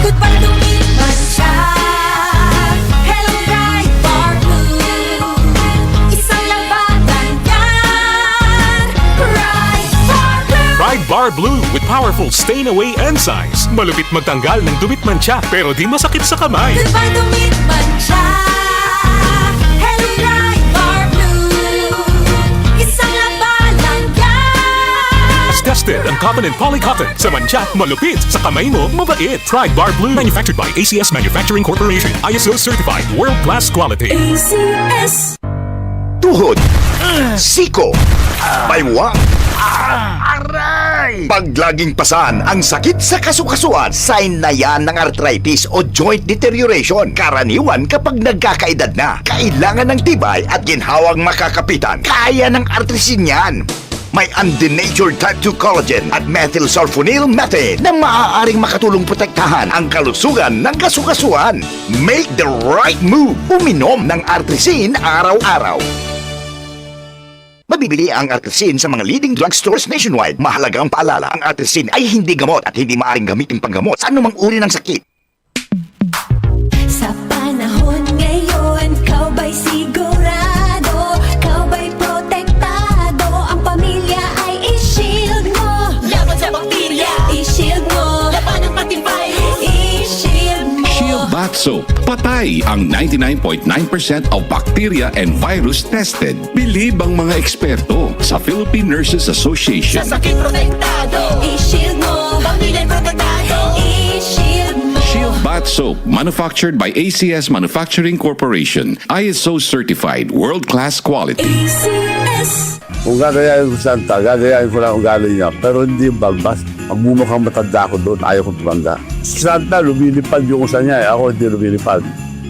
Goodbye lumipan siya. Hello Ride Bar Blue. Isang labanan yan. Ride Bar Blue. Ride Bar Blue with powerful stain-away enzymes. Malupit magtanggal ng dumit mancha pero di masakit sa kamay. Goodbye lumipan siya. Hello Ride Bar Blue. Isang labanan yan. As tested ang cotton and polycotton. Sa mancha, malupit. Sa kamay mo, mabait. Ride Bar Blue. Manufactured by ACS Manufacturing Corporation. ISO certified. World-class quality. ACS. Tuhod, siko, baywang, aray! Pag laging pasan ang sakit sa kasukasuan, sign na yan ng arthritis o joint deterioration. Karaniwan kapag nagkakaedad na, kailangan ng tibay at ginhawang makakapitan. Kaya ng artrisin yan. May undenatured type 2 collagen at methylsulfonyl methane na maaaring makatulong protektahan ang kalusugan ng kasukasuan. Make the right move. Uminom ng artrisin araw-araw. Mabibili ang artrisin sa mga leading drugstores nationwide. Mahalaga ang paalala, ang artrisin ay hindi gamot at hindi maaaring gamitin panggamot sa anumang uri ng sakit. Sa panahon ngayon, kau ba'y sigurado? Kau ba'y protektado? Ang pamilya ay i-shield mo. Laban sa bakterya, i-shield mo. Laban ng pati virus, i-shield mo. Shield Bath Soap. Patay ang 99.9% of bacteria and virus tested. Bilib ang mga eksperto sa Philippine Nurses Association. Sa sakit protektado, i-shield mo. Pamilya protektado, i-shield mo. Shield Bath Soap, manufactured by ACS Manufacturing Corporation. ISO certified, world-class quality. ACS. Kung gagayain ko Santa, gagayain ko lang ugali niya. Pero hindi yung balbas. Magmumukhang matanda ako doon, ayaw kong tumanda. Si Santa, lumilipad yung usa niya, ako hindi lumilipad.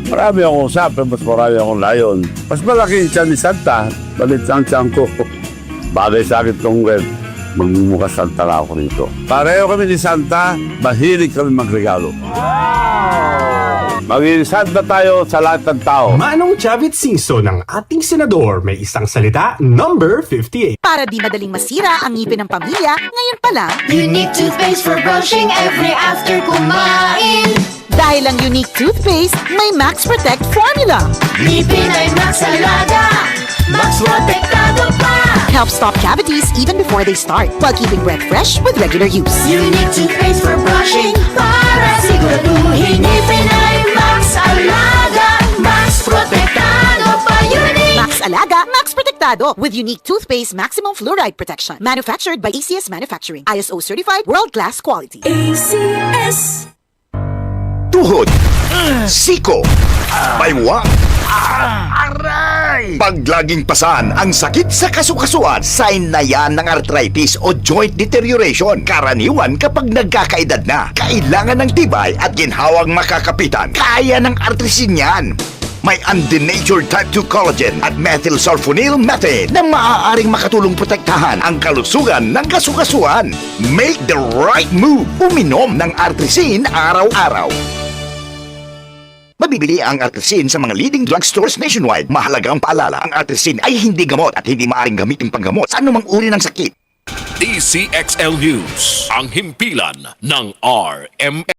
Marami akong usapan, mas marami akong layon. Mas malaki yung tiyan ni Santa, balit ang tiyan ko. Bagay sa akin itong web, magmumukha Santa na ako rito. Pareho kami ni Santa, mahilig kami magregalo. Mag-iisad na tayo sa lahat ng tao. Manong Chavit Singso ng ating senador may isang salita, number 58. Para di madaling masira ang ngipin ng pamilya, ngayon pa lang, Unique toothpaste for brushing every after kumain. dahil ang unique toothpaste, may Max Protect formula. Ngipin ay Max Alaga, Max protektado pa. Helps stop cavities even before they start, while keeping breath fresh with regular use. Unique toothpaste for brushing para siguraduhin. Ngipin ay Max Alaga, Max protektado pa. Unique. Max Alaga, Max Protectado with unique toothpaste maximum fluoride protection. Manufactured by ACS Manufacturing. ISO certified, world-class quality. ACS. Tuhod, siko, baywang, aray! Pag laging pasan ang sakit sa kasukasuan, sign na yan ng arthritis o joint deterioration. Karaniwan kapag nagkakaedad na, kailangan ng tibay at ginhawang makakapitan. Kaya ng artrisin yan. May undenatured type 2 collagen at methylsulfonyl methane na maaaring makatulong protektahan ang kalusugan ng kasukasuan. Make the right move. Uminom ng artrisin araw-araw. Mabibili ang artrisin sa mga leading drugstores nationwide. Mahalaga ang paalala, ang artrisin ay hindi gamot at hindi maaaring gamitin panggamot sa anumang uri ng sakit. DCXL News. Ang himpilan ng RMN.